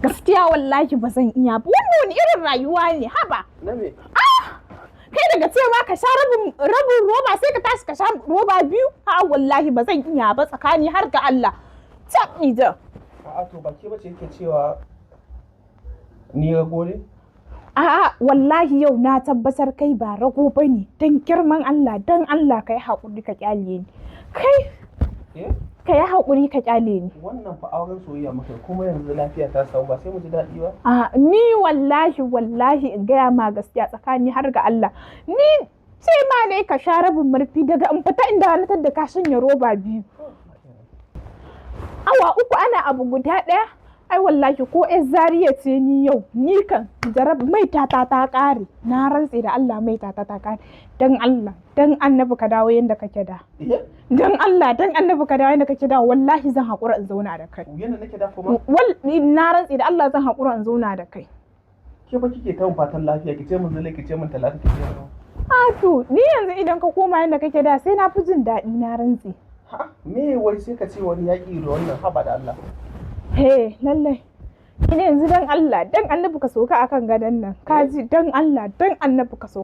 gaskiya wallahi ba zan iya ba. Wannan wani irin rayuwa ne haba. Na me? Kai daga cewa ka sha rabin roba sai ka tashi ka sha roba biyu? Wallahi ba zan iya ba tsakani har ga Allah. Tab ija. A'a to baki bace yake cewa ni rago ne? Wallahi yau na tabbatar kai ba rago bane. Dan girman Allah, dan Allah kai haƙuri ka kyale ni. Ka yi haƙuri ka kyale ni. Wannan fa auren soyayya muka kuma yanzu lafiya ta samu ba sai mu ji daɗi ba? Ni wallahi in gaya ma gaskiya tsakani har ga Allah. Ni sai ma ne ka sha rabin murfi daga in fita inda halittar da ka shanya roba biyu. Awa uku ana abu guda ɗaya. Ai wallahi ko Zariya ce ni yau ni kan mai tata ta ƙare. Na rantse da Allah mai tata ta ƙare. Dan Allah, dan Annabi ka dawo yanda kake da. Dan Allah, dan Annabi ka dawo yanda kake da wallahi zan haƙura in zauna da kai. Yanda nake da kuma? Na rantse da Allah zan haƙura in zauna da kai. Ke fa kike kan fatan lafiya kice mun zule kice mun talata kice mun. To ni yanzu idan ka koma yanda kake da sai na fi jin daɗi na rantse. Me wai sai ka ce wani yaƙi da wannan haba da Allah. Lallai. Ina yanzu dan Allah, dan Annabi ka soka akan gadon nan. Kaji dan Allah, dan Annabi ka soka.